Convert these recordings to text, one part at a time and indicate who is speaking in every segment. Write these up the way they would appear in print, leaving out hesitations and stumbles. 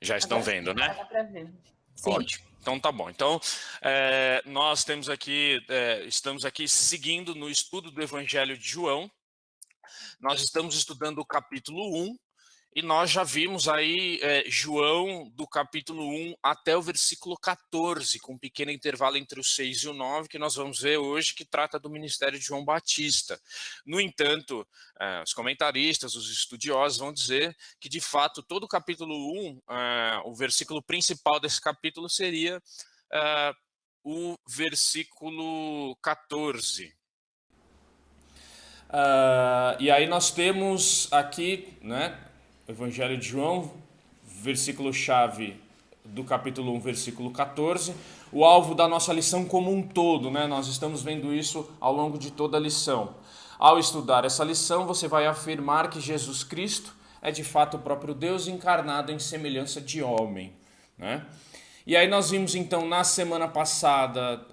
Speaker 1: Já estão vendo, né?
Speaker 2: Dá para ver. Sim.
Speaker 1: Ótimo. Então tá bom. Então, nós temos aqui, estamos aqui seguindo no estudo do Evangelho de João. Nós estamos estudando o capítulo 1 e nós já vimos aí João do capítulo 1 até o versículo 14, com um pequeno intervalo entre o 6 e o 9, que nós vamos ver hoje, que trata do ministério de João Batista. No entanto, os comentaristas, os estudiosos vão dizer que, de fato, todo o capítulo 1, o versículo principal desse capítulo seria o versículo 14. E aí nós temos aqui, né, o Evangelho de João, versículo-chave do capítulo 1, versículo 14, o alvo da nossa lição como um todo, né? Nós estamos vendo isso ao longo de toda a lição. Ao estudar essa lição, você vai afirmar que Jesus Cristo é de fato o próprio Deus encarnado em semelhança de homem, né? E aí nós vimos então na semana passada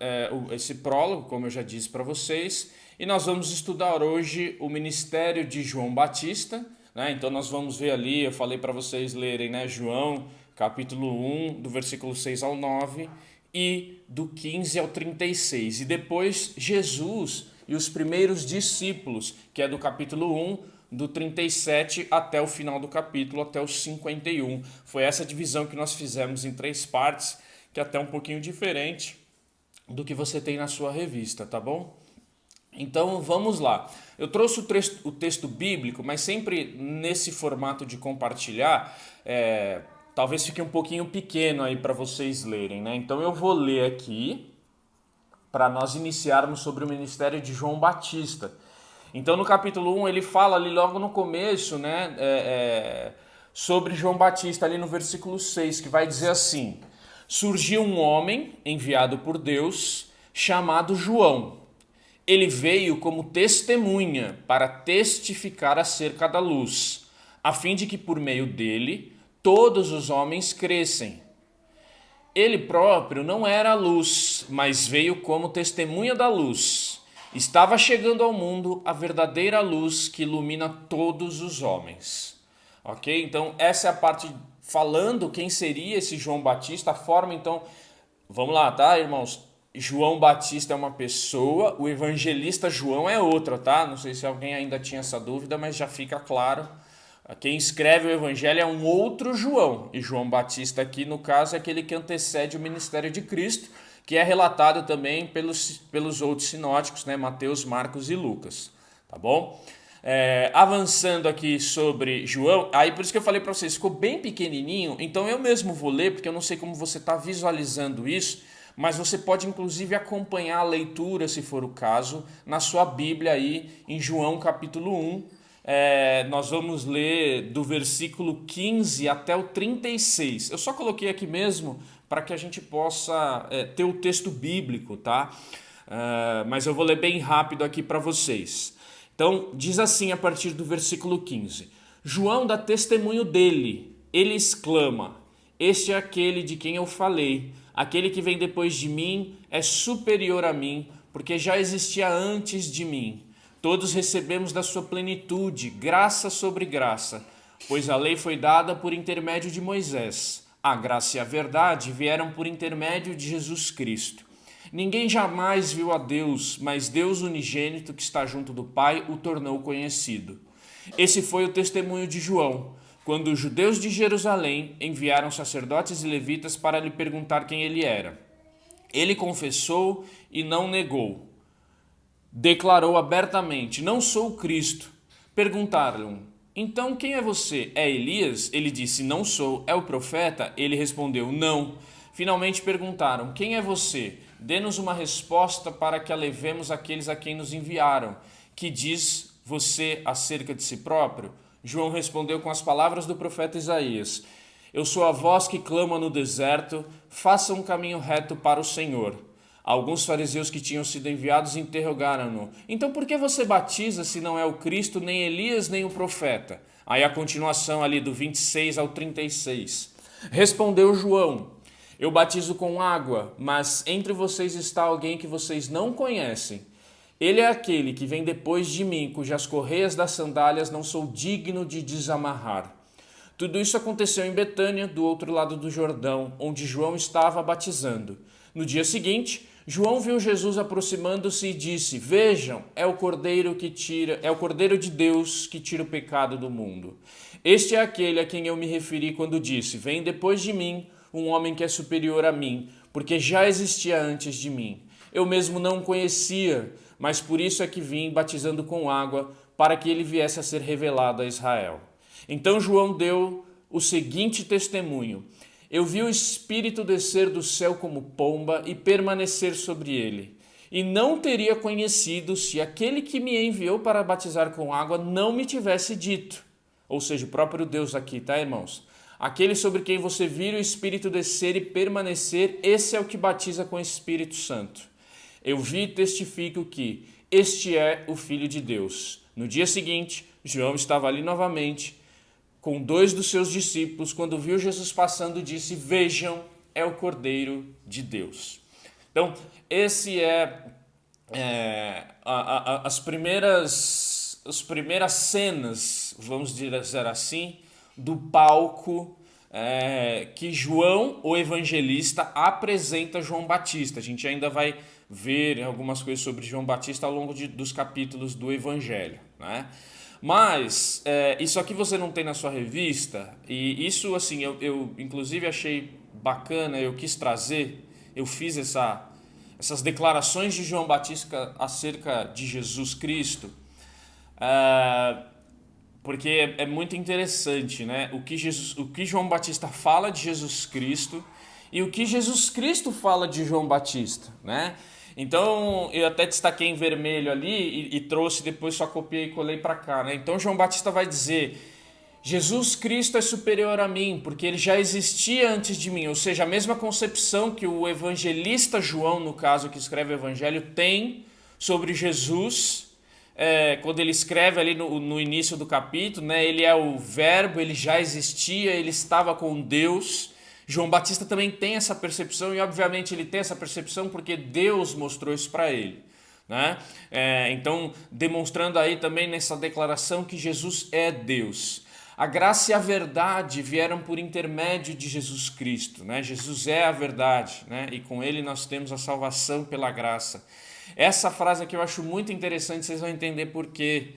Speaker 1: esse prólogo, como eu já disse para vocês, e nós vamos estudar hoje o ministério de João Batista, né? Então nós vamos ver ali, eu falei para vocês lerem, né, João capítulo 1, do versículo 6 ao 9 e do 15 ao 36. E depois Jesus e os primeiros discípulos, que é do capítulo 1, do 37 até o final do capítulo, até o 51. Foi essa divisão que nós fizemos em 3 partes, que é até um pouquinho diferente do que você tem na sua revista, tá bom? Então vamos lá. Eu trouxe o texto bíblico, mas sempre nesse formato de compartilhar, talvez fique um pouquinho pequeno aí para vocês lerem, né? Então eu vou ler aqui para nós iniciarmos sobre o ministério de João Batista. Então no capítulo 1 ele fala ali logo no começo, né, sobre João Batista, ali no versículo 6, que vai dizer assim: surgiu um homem enviado por Deus chamado João. Ele veio como testemunha para testificar acerca da luz, a fim de que por meio dele todos os homens crescem. Ele próprio não era a luz, mas veio como testemunha da luz. Estava chegando ao mundo a verdadeira luz que ilumina todos os homens. Ok? Então essa é a parte falando quem seria esse João Batista, a forma então... Vamos lá, tá, irmãos? João Batista é uma pessoa, o evangelista João é outra, tá? Não sei se alguém ainda tinha essa dúvida, mas já fica claro. Quem escreve o evangelho é um outro João. E João Batista aqui, no caso, é aquele que antecede o ministério de Cristo, que é relatado também pelos outros sinóticos, né? Mateus, Marcos e Lucas. Tá bom? Avançando aqui sobre João, aí por isso que eu falei para vocês, ficou bem pequenininho, então eu mesmo vou ler, porque eu não sei como você está visualizando isso, mas você pode inclusive acompanhar a leitura, se for o caso, na sua Bíblia aí, em João capítulo 1, nós vamos ler do versículo 15 até o 36. Eu só coloquei aqui mesmo para que a gente possa ter o texto bíblico, tá? Mas eu vou ler bem rápido aqui para vocês. Então, diz assim a partir do versículo 15: João dá testemunho dele, ele exclama: este é aquele de quem eu falei, aquele que vem depois de mim é superior a mim, porque já existia antes de mim. Todos recebemos da sua plenitude, graça sobre graça, pois a lei foi dada por intermédio de Moisés. A graça e a verdade vieram por intermédio de Jesus Cristo. Ninguém jamais viu a Deus, mas Deus unigênito que está junto do Pai o tornou conhecido. Esse foi o testemunho de João, quando os judeus de Jerusalém enviaram sacerdotes e levitas para lhe perguntar quem ele era. Ele confessou e não negou. Declarou abertamente: não sou o Cristo. Perguntaram: então quem é você? É Elias? Ele disse: não sou. É o profeta? Ele respondeu: não. Finalmente perguntaram: quem é você? Dê-nos uma resposta para que a levemos àqueles a quem nos enviaram. Que diz você acerca de si próprio? João respondeu com as palavras do profeta Isaías: eu sou a voz que clama no deserto, faça um caminho reto para o Senhor. Alguns fariseus que tinham sido enviados interrogaram-no: então por que você batiza se não é o Cristo, nem Elias, nem o profeta? Aí a continuação ali do 26 ao 36. Respondeu João: eu batizo com água, mas entre vocês está alguém que vocês não conhecem. Ele é aquele que vem depois de mim, cujas correias das sandálias não sou digno de desamarrar. Tudo isso aconteceu em Betânia, do outro lado do Jordão, onde João estava batizando. No dia seguinte, João viu Jesus aproximando-se e disse: Vejam, é o Cordeiro de Deus que tira o pecado do mundo. Este é aquele a quem eu me referi quando disse: Vem depois de mim um homem que é superior a mim, porque já existia antes de mim. Eu mesmo não o conhecia, mas por isso é que vim batizando com água, para que ele viesse a ser revelado a Israel. Então João deu o seguinte testemunho: Eu vi o Espírito descer do céu como pomba e permanecer sobre ele. E não teria conhecido se aquele que me enviou para batizar com água não me tivesse dito. Ou seja, o próprio Deus aqui, tá, irmãos? Aquele sobre quem você vira o Espírito descer e permanecer, esse é o que batiza com o Espírito Santo. Eu vi e testifico que este é o Filho de Deus. No dia seguinte, João estava ali novamente, com 2 dos seus discípulos. Quando viu Jesus passando, disse: Vejam, é o Cordeiro de Deus. Então, esse as primeiras cenas, vamos dizer assim, do palco que João, o evangelista, apresenta João Batista. A gente ainda vai ver algumas coisas sobre João Batista ao longo dos capítulos do Evangelho, né? Mas isso aqui você não tem na sua revista, e isso assim eu inclusive achei bacana, eu quis trazer, eu fiz essas declarações de João Batista acerca de Jesus Cristo, porque é muito interessante, né? O que João Batista fala de Jesus Cristo e o que Jesus Cristo fala de João Batista, né? Então, eu até destaquei em vermelho ali e trouxe, depois só copiei e colei para cá, né? Então, João Batista vai dizer: Jesus Cristo é superior a mim, porque ele já existia antes de mim. Ou seja, a mesma concepção que o evangelista João, no caso, que escreve o evangelho, tem sobre Jesus, quando ele escreve ali no início do capítulo, né? Ele é o verbo, ele já existia, ele estava com Deus. João Batista também tem essa percepção, e obviamente ele tem essa percepção porque Deus mostrou isso para ele, né? Então, demonstrando aí também nessa declaração que Jesus é Deus. A graça e a verdade vieram por intermédio de Jesus Cristo, né? Jesus é a verdade, né? E com ele nós temos a salvação pela graça. Essa frase aqui eu acho muito interessante, vocês vão entender por quê.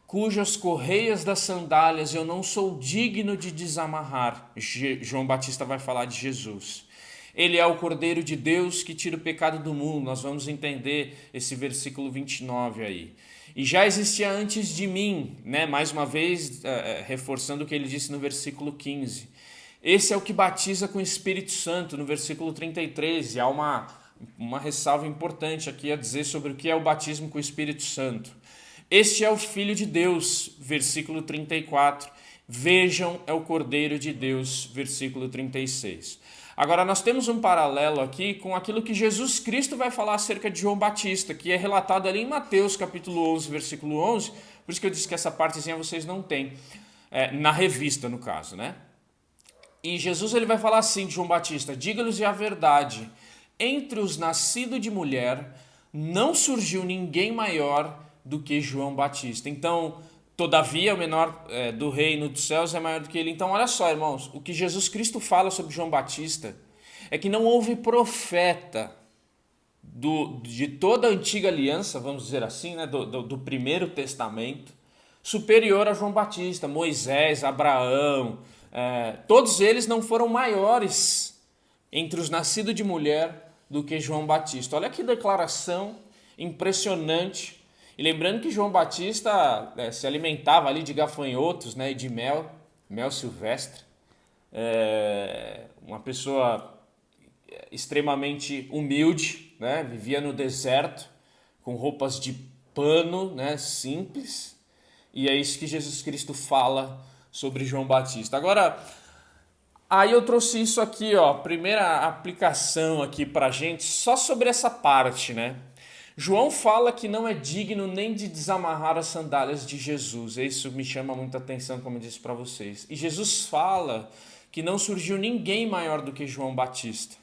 Speaker 1: Cujas correias das sandálias eu não sou digno de desamarrar. João Batista vai falar de Jesus. Ele é o Cordeiro de Deus que tira o pecado do mundo. Nós vamos entender esse versículo 29 aí. E já existia antes de mim, né? Mais uma vez, reforçando o que ele disse no versículo 15. Esse é o que batiza com o Espírito Santo, no versículo 33. E há uma ressalva importante aqui a dizer sobre o que é o batismo com o Espírito Santo. Este é o Filho de Deus, versículo 34. Vejam, é o Cordeiro de Deus, versículo 36. Agora, nós temos um paralelo aqui com aquilo que Jesus Cristo vai falar acerca de João Batista, que é relatado ali em Mateus, capítulo 11, versículo 11. Por isso que eu disse que essa partezinha vocês não têm, na revista, no caso, né? E Jesus ele vai falar assim de João Batista: Diga-lhes a verdade, entre os nascidos de mulher, não surgiu ninguém maior do que João Batista. Então, todavia, o menor do reino dos céus é maior do que ele. Então, olha só, irmãos, o que Jesus Cristo fala sobre João Batista é que não houve profeta de toda a antiga aliança, vamos dizer assim, né, do Primeiro Testamento, superior a João Batista. Moisés, Abraão, todos eles não foram maiores entre os nascidos de mulher do que João Batista. Olha que declaração impressionante. E lembrando que João Batista se alimentava ali de gafanhotos, né, e de mel silvestre. Uma pessoa extremamente humilde, né, vivia no deserto com roupas de pano, né, simples. E é isso que Jesus Cristo fala sobre João Batista. Agora, aí eu trouxe isso aqui, ó, primeira aplicação aqui pra gente, só sobre essa parte, né? João fala que não é digno nem de desamarrar as sandálias de Jesus. Isso me chama muita atenção, como eu disse para vocês. E Jesus fala que não surgiu ninguém maior do que João Batista.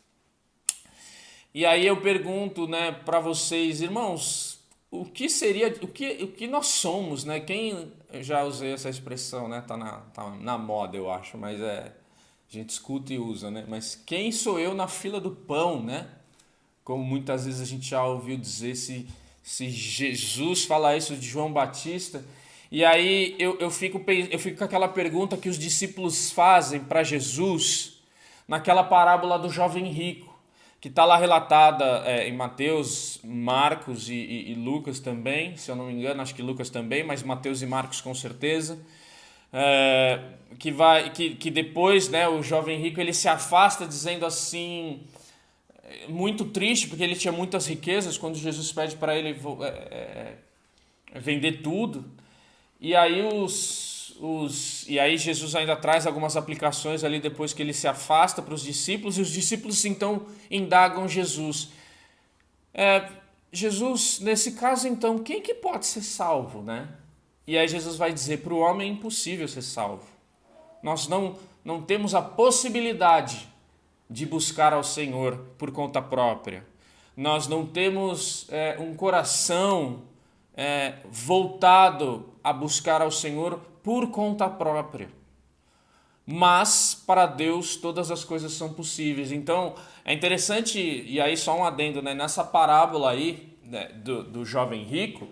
Speaker 1: E aí eu pergunto, né, para vocês, irmãos, o que seria, o que nós somos, né? Quem, eu já usei essa expressão, né? Tá na moda, eu acho, mas a gente escuta e usa, né? Mas quem sou eu na fila do pão, né? Como muitas vezes a gente já ouviu dizer, se Jesus fala isso de João Batista, e aí eu fico com aquela pergunta que os discípulos fazem para Jesus naquela parábola do jovem rico, que está lá relatada em Mateus, Marcos e Lucas também, se eu não me engano, acho que Lucas também, mas Mateus e Marcos com certeza. Que depois, né, o jovem rico ele se afasta dizendo assim, muito triste, porque ele tinha muitas riquezas, quando Jesus pede para ele vender tudo. E aí e aí Jesus ainda traz algumas aplicações ali depois que ele se afasta para os discípulos, e os discípulos então indagam Jesus. Jesus, nesse caso então, quem que pode ser salvo, né? E aí Jesus vai dizer, para o homem é impossível ser salvo. Nós não temos a possibilidade de buscar ao Senhor por conta própria. Nós não temos um coração voltado a buscar ao Senhor por conta própria. Mas para Deus todas as coisas são possíveis. Então é interessante, e aí só um adendo, né? Nessa parábola aí, né, do jovem rico,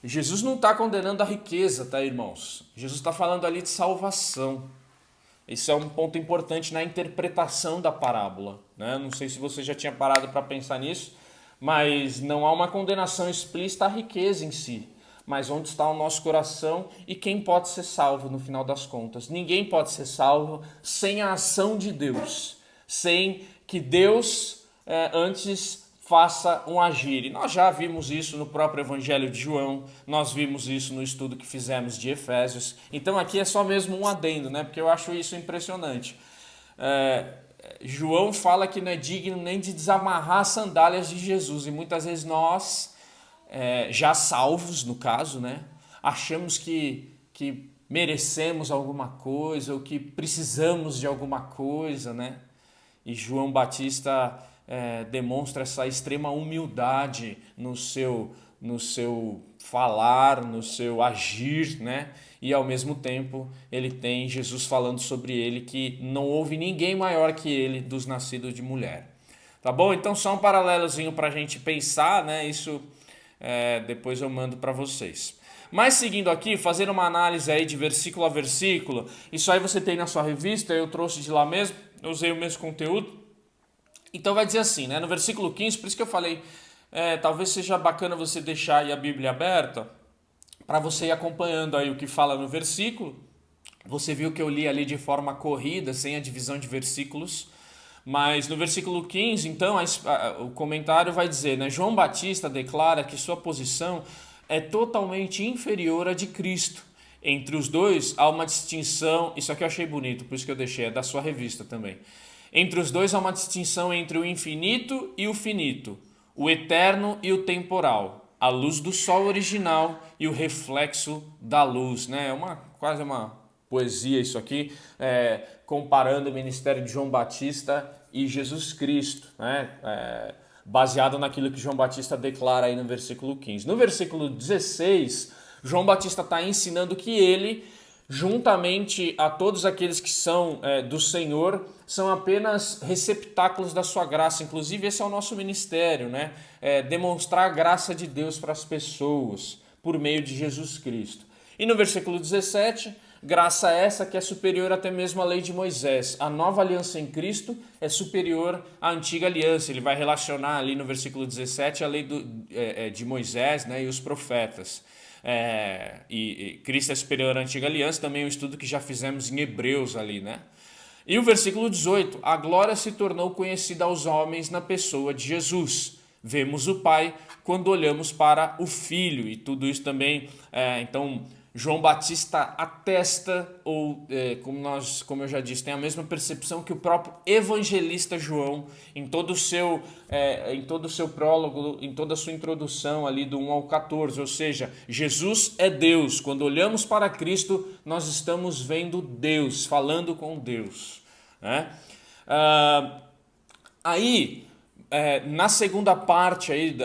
Speaker 1: Jesus não está condenando a riqueza, tá, irmãos? Jesus está falando ali de salvação. Isso é um ponto importante na interpretação da parábola, né? Não sei se você já tinha parado para pensar nisso, mas não há uma condenação explícita à riqueza em si, mas onde está o nosso coração e quem pode ser salvo no final das contas. Ninguém pode ser salvo sem a ação de Deus, sem que Deus antes faça um agir. E nós já vimos isso no próprio Evangelho de João, nós vimos isso no estudo que fizemos de Efésios. Então aqui é só mesmo um adendo, né? Porque eu acho isso impressionante. João fala que não é digno nem de desamarrar as sandálias de Jesus, e muitas vezes nós, já salvos no caso, né? Achamos que merecemos alguma coisa ou que precisamos de alguma coisa, né? E João Batista demonstra essa extrema humildade no seu falar, no seu agir, né? E ao mesmo tempo ele tem Jesus falando sobre ele que não houve ninguém maior que ele dos nascidos de mulher. Tá bom? Então só um paralelozinho para a gente pensar, né? Isso depois eu mando para vocês. Mas seguindo aqui, fazendo uma análise aí de versículo a versículo, isso aí você tem na sua revista, eu trouxe de lá mesmo, eu usei o mesmo conteúdo. Então vai dizer assim, né? No versículo 15, por isso que eu falei, talvez seja bacana você deixar aí a Bíblia aberta, para você ir acompanhando aí o que fala no versículo. Você viu que eu li ali de forma corrida, sem a divisão de versículos. Mas no versículo 15, então, o comentário vai dizer, né? João Batista declara que sua posição é totalmente inferior à de Cristo. Entre os dois há uma distinção, isso aqui eu achei bonito, por isso que eu deixei, é da sua revista também. Entre os dois há uma distinção entre o infinito e o finito, o eterno e o temporal, a luz do sol original e o reflexo da luz, né? Quase uma poesia isso aqui, comparando o ministério de João Batista e Jesus Cristo, né? Baseado naquilo que João Batista declara aí no versículo 15. No versículo 16, João Batista está ensinando que ele, juntamente a todos aqueles que são do Senhor, são apenas receptáculos da sua graça. Inclusive esse é o nosso ministério, né? Demonstrar a graça de Deus para as pessoas por meio de Jesus Cristo. E no versículo 17, graça essa que é superior até mesmo à lei de Moisés. A nova aliança em Cristo é superior à antiga aliança. Ele vai relacionar ali no versículo 17 a lei de Moisés, né, e os profetas. E Cristo é superior à antiga aliança, também um estudo que já fizemos em Hebreus ali, né? E o versículo 18, a glória se tornou conhecida aos homens na pessoa de Jesus. Vemos o Pai quando olhamos para o Filho, e tudo isso também, então João Batista atesta, ou como eu já disse, tem a mesma percepção que o próprio evangelista João, em todo o seu prólogo, em toda a sua introdução ali do 1 ao 14, ou seja, Jesus é Deus. Quando olhamos para Cristo, nós estamos vendo Deus, falando com Deus, né? Aí, na segunda parte aí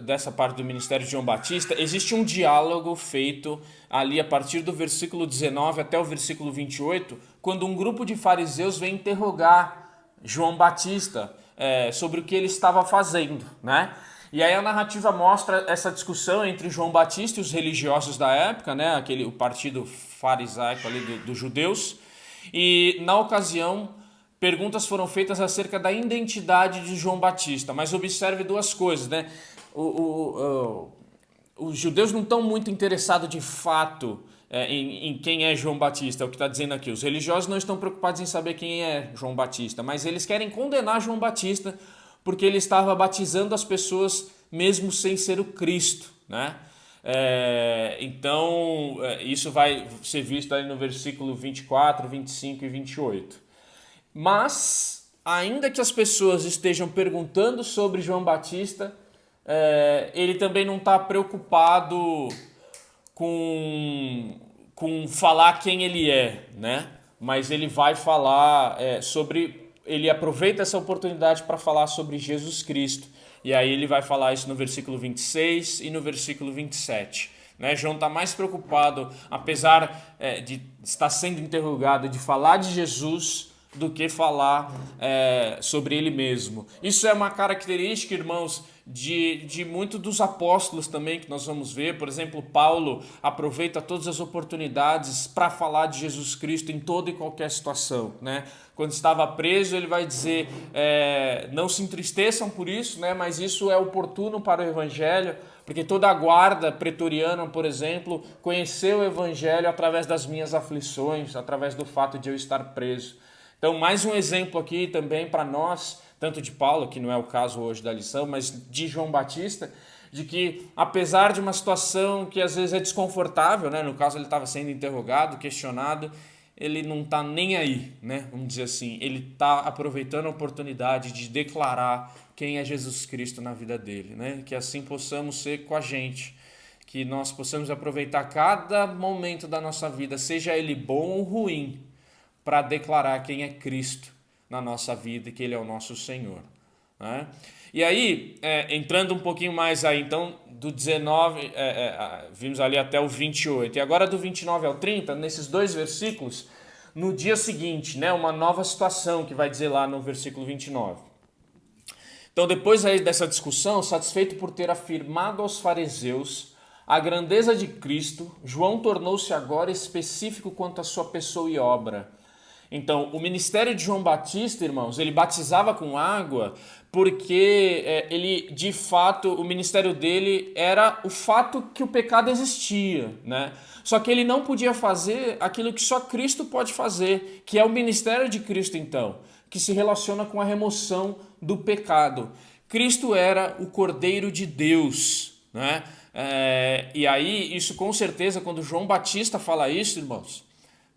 Speaker 1: dessa parte do ministério de João Batista, existe um diálogo feito ali a partir do versículo 19 até o versículo 28, quando um grupo de fariseus vem interrogar João Batista sobre o que ele estava fazendo, né? E aí a narrativa mostra essa discussão entre João Batista e os religiosos da época, né? O partido farisaico ali dos judeus. E na ocasião, perguntas foram feitas acerca da identidade de João Batista. Mas observe duas coisas, né? Os judeus não estão muito interessados de fato em quem é João Batista, é o que está dizendo aqui. Os religiosos não estão preocupados em saber quem é João Batista, mas eles querem condenar João Batista porque ele estava batizando as pessoas mesmo sem ser o Cristo, né? Então, isso vai ser visto aí no versículo 24, 25 e 28. Mas, ainda que as pessoas estejam perguntando sobre João Batista, ele também não está preocupado com falar quem ele é, né? Mas ele vai falar ele aproveita essa oportunidade para falar sobre Jesus Cristo. E aí ele vai falar isso no versículo 26 e no versículo 27. Né? João está mais preocupado, apesar de estar sendo interrogado, de falar de Jesus do que falar sobre ele mesmo. Isso é uma característica, irmãos, de muitos dos apóstolos também, que nós vamos ver. Por exemplo, Paulo aproveita todas as oportunidades para falar de Jesus Cristo em toda e qualquer situação, né? Quando estava preso, ele vai dizer, não se entristeçam por isso, né? Mas isso é oportuno para o Evangelho, porque toda a guarda pretoriana, por exemplo, conheceu o Evangelho através das minhas aflições, através do fato de eu estar preso. Então, mais um exemplo aqui também para nós, tanto de Paulo, que não é o caso hoje da lição, mas de João Batista, de que apesar de uma situação que às vezes é desconfortável, né? No caso ele estava sendo interrogado, questionado, ele não está nem aí, né? Vamos dizer assim, ele está aproveitando a oportunidade de declarar quem é Jesus Cristo na vida dele, né? Que assim possamos ser com a gente, que nós possamos aproveitar cada momento da nossa vida, seja ele bom ou ruim, para declarar quem é Cristo na nossa vida e que Ele é o nosso Senhor. Né? E aí, entrando um pouquinho mais aí, então, do 19, vimos ali até o 28, e agora do 29 ao 30, nesses dois versículos, no dia seguinte, né, uma nova situação que vai dizer lá no versículo 29. Então, depois aí dessa discussão, satisfeito por ter afirmado aos fariseus a grandeza de Cristo, João tornou-se agora específico quanto à sua pessoa e obra. Então, o ministério de João Batista, irmãos, ele batizava com água porque ele, de fato, o ministério dele era o fato que o pecado existia, né? Só que ele não podia fazer aquilo que só Cristo pode fazer, que é o ministério de Cristo, então, que se relaciona com a remoção do pecado. Cristo era o Cordeiro de Deus, né? E aí, isso com certeza, quando João Batista fala isso, irmãos,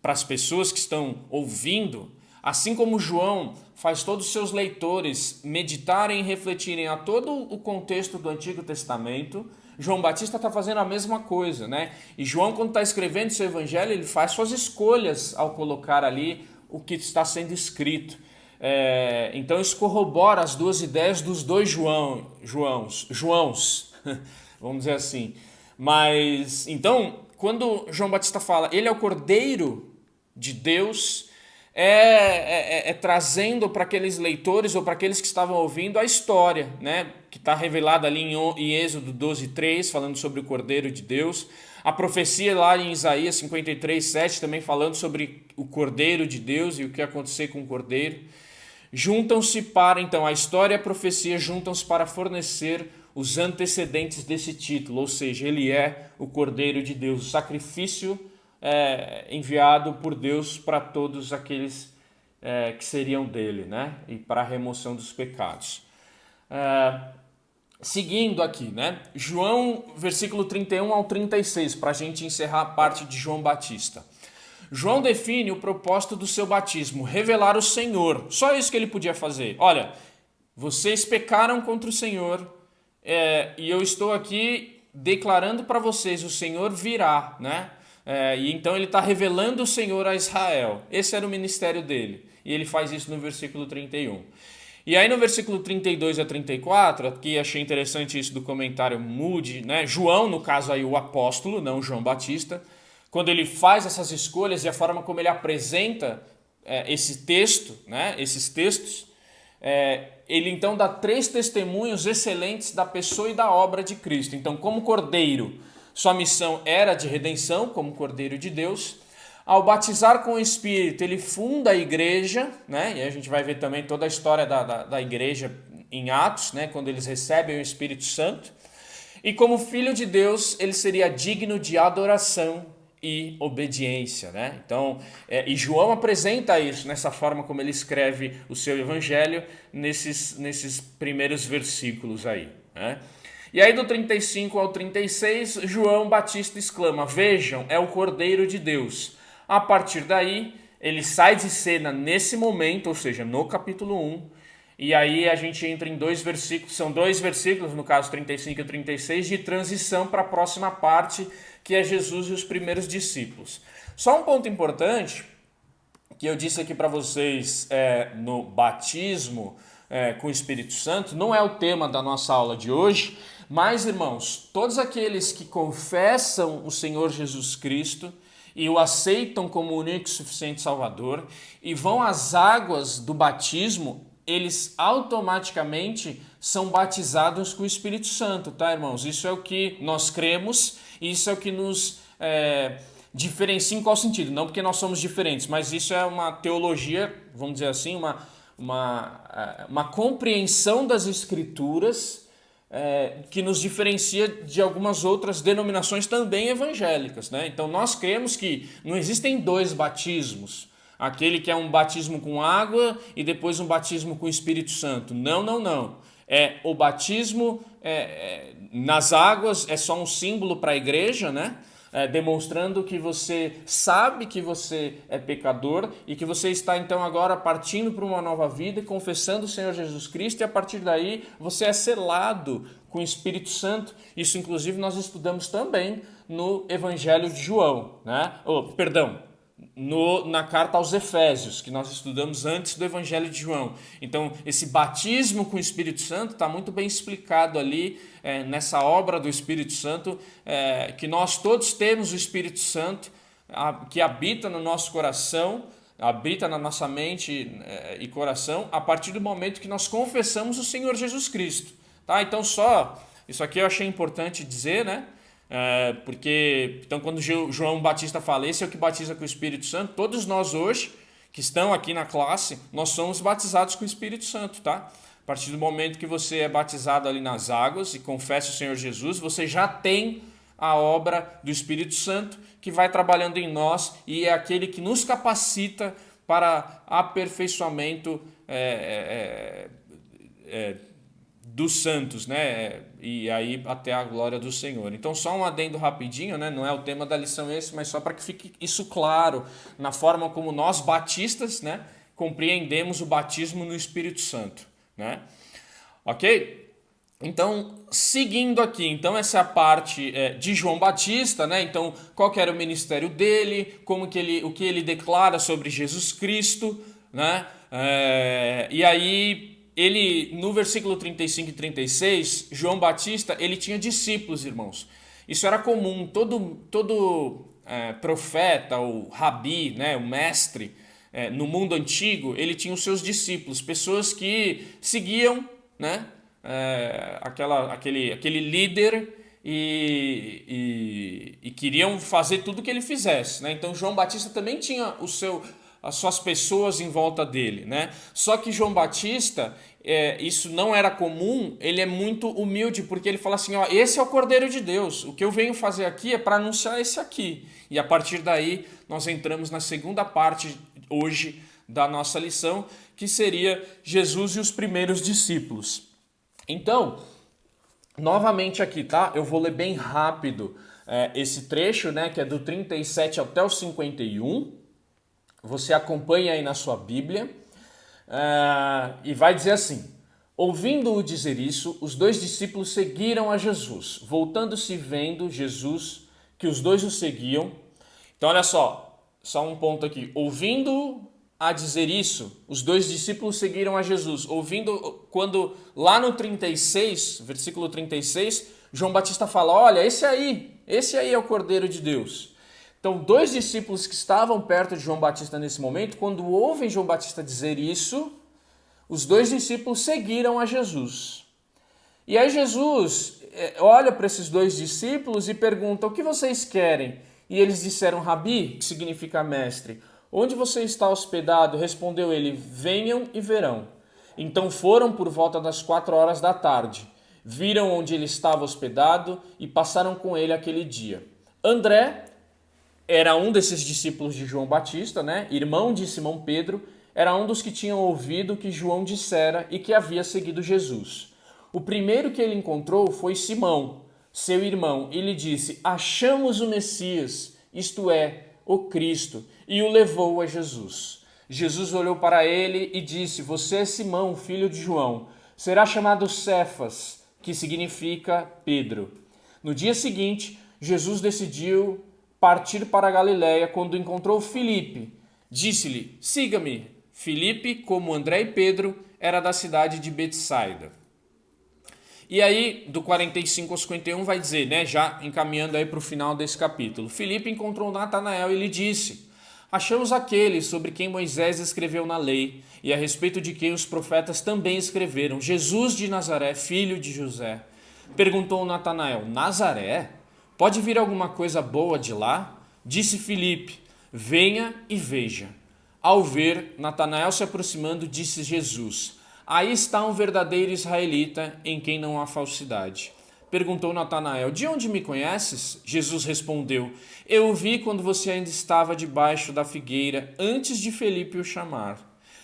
Speaker 1: para as pessoas que estão ouvindo, assim como João faz todos os seus leitores meditarem e refletirem a todo o contexto do Antigo Testamento, João Batista está fazendo a mesma coisa, né? E João, quando está escrevendo seu evangelho, ele faz suas escolhas ao colocar ali o que está sendo escrito. Então isso corrobora as duas ideias dos dois Joãos, vamos dizer assim. Mas, então, quando João Batista fala, ele é o Cordeiro de Deus, trazendo para aqueles leitores ou para aqueles que estavam ouvindo a história, né, que está revelada ali em Êxodo 12:3, falando sobre o Cordeiro de Deus, a profecia lá em Isaías 53:7 também falando sobre o Cordeiro de Deus e o que ia acontecer com o Cordeiro. Juntam-se para, então, a história e a profecia juntam-se para fornecer os antecedentes desse título, ou seja, ele é o Cordeiro de Deus, o sacrifício enviado por Deus para todos aqueles que seriam dele, né? E para a remoção dos pecados. Seguindo aqui, né? João, versículo 31 ao 36, para a gente encerrar a parte de João Batista. João define o propósito do seu batismo, revelar o Senhor. Só isso que ele podia fazer. Olha, vocês pecaram contra o Senhor, e eu estou aqui declarando para vocês, o Senhor virá, né? E então ele está revelando o Senhor a Israel. Esse era o ministério dele. E ele faz isso no versículo 31. E aí no versículo 32 a 34, aqui achei interessante isso do comentário Moody, né? João, no caso aí o apóstolo, não João Batista, quando ele faz essas escolhas e a forma como ele apresenta esse texto, né? Esses textos, ele então dá 3 testemunhos excelentes da pessoa e da obra de Cristo. Então, como cordeiro, sua missão era de redenção, como cordeiro de Deus. Ao batizar com o Espírito, ele funda a igreja, né? E a gente vai ver também toda a história da igreja em Atos, né? Quando eles recebem o Espírito Santo. E como filho de Deus, ele seria digno de adoração e obediência, né? Então, e João apresenta isso nessa forma como ele escreve o seu evangelho nesses primeiros versículos aí, né? E aí do 35 ao 36, João Batista exclama: vejam, é o Cordeiro de Deus. A partir daí, ele sai de cena nesse momento, ou seja, no capítulo 1, e aí a gente entra em 2 versículos, são 2 versículos, no caso 35 e 36, de transição para a próxima parte, que é Jesus e os primeiros discípulos. Só um ponto importante, que eu disse aqui para vocês no batismo com o Espírito Santo, não é o tema da nossa aula de hoje, mas, irmãos, todos aqueles que confessam o Senhor Jesus Cristo e o aceitam como único e suficiente Salvador e vão às águas do batismo, eles automaticamente são batizados com o Espírito Santo, tá, irmãos? Isso é o que nós cremos, isso é o que nos diferencia em qual sentido? Não porque nós somos diferentes, mas isso é uma teologia, vamos dizer assim, uma compreensão das Escrituras que nos diferencia de algumas outras denominações também evangélicas, né? Então nós cremos que não existem 2 batismos, aquele que é um batismo com água e depois um batismo com o Espírito Santo. Não, não, não. O batismo nas águas é só um símbolo para a igreja, né? Demonstrando que você sabe que você é pecador e que você está então agora partindo para uma nova vida e confessando o Senhor Jesus Cristo, e a partir daí você é selado com o Espírito Santo. Isso inclusive nós estudamos também no Evangelho de João, né? Na carta aos Efésios, que nós estudamos antes do Evangelho de João. Então, esse batismo com o Espírito Santo está muito bem explicado ali nessa obra do Espírito Santo, que nós todos temos o Espírito Santo que habita no nosso coração, habita na nossa mente e coração, a partir do momento que nós confessamos o Senhor Jesus Cristo. Tá? Então, isso aqui eu achei importante dizer, né? Porque então quando João Batista fala, esse é o que batiza com o Espírito Santo, todos nós hoje que estão aqui na classe, nós somos batizados com o Espírito Santo, tá? A partir do momento que você é batizado ali nas águas e confessa o Senhor Jesus, você já tem a obra do Espírito Santo que vai trabalhando em nós e é aquele que nos capacita para aperfeiçoamento dos santos, né? E aí até a glória do Senhor. Então só um adendo rapidinho, né? Não é o tema da lição esse, mas só para que fique isso claro na forma como nós batistas, né, compreendemos o batismo no Espírito Santo, né? Ok? Então, seguindo aqui, então essa é a parte de João Batista, né? Então, qual que era o ministério dele, o que ele declara sobre Jesus Cristo, né? E aí ele, no versículo 35 e 36, João Batista, ele tinha discípulos, irmãos. Isso era comum, todo profeta, ou rabi, né, o mestre, no mundo antigo, ele tinha os seus discípulos, pessoas que seguiam, né, aquele líder e queriam fazer tudo o que ele fizesse, né? Então João Batista também tinha as suas pessoas em volta dele, né? Só que João Batista, isso não era comum, ele é muito humilde, porque ele fala assim, ó, esse é o Cordeiro de Deus, o que eu venho fazer aqui é para anunciar esse aqui. E a partir daí nós entramos na segunda parte hoje da nossa lição, que seria Jesus e os primeiros discípulos. Então, novamente aqui, tá? Eu vou ler bem rápido esse trecho, né, que é do 37 até o 51, você acompanha aí na sua Bíblia, e vai dizer assim: ouvindo-o dizer isso, os 2 discípulos seguiram a Jesus, voltando-se vendo Jesus que os 2 o seguiam. Então olha só um ponto aqui, ouvindo a dizer isso, os dois discípulos seguiram a Jesus, ouvindo quando lá no 36, versículo 36, João Batista fala, olha, esse aí é o Cordeiro de Deus. Então, dois discípulos que estavam perto de João Batista nesse momento, quando ouvem João Batista dizer isso, os dois discípulos seguiram a Jesus. E aí Jesus olha para esses dois discípulos e pergunta, o que vocês querem? E eles disseram, Rabi, que significa mestre, onde você está hospedado? Respondeu ele, venham e verão. Então foram por volta das 4 horas da tarde, viram onde ele estava hospedado e passaram com ele aquele dia. André era um desses discípulos de João Batista, né? Irmão de Simão Pedro, era um dos que tinham ouvido o que João dissera e que havia seguido Jesus. O primeiro que ele encontrou foi Simão, seu irmão, e lhe disse, achamos o Messias, isto é, o Cristo, e o levou a Jesus. Jesus olhou para ele e disse, você é Simão, filho de João, será chamado Cefas, que significa Pedro. No dia seguinte, Jesus decidiu partir para a Galiléia quando encontrou Filipe. Disse-lhe, siga-me. Filipe, como André e Pedro, era da cidade de Betsaida. E aí, do 45 ao 51, vai dizer, né, já encaminhando aí para o final desse capítulo. Filipe encontrou Natanael e lhe disse, achamos aquele sobre quem Moisés escreveu na lei e a respeito de quem os profetas também escreveram, Jesus de Nazaré, filho de José. Perguntou Natanael, Nazaré? Pode vir alguma coisa boa de lá? Disse Filipe, venha e veja. Ao ver Natanael se aproximando, disse Jesus, aí está um verdadeiro israelita em quem não há falsidade. Perguntou Natanael, de onde me conheces? Jesus respondeu, eu o vi quando você ainda estava debaixo da figueira, antes de Felipe o chamar.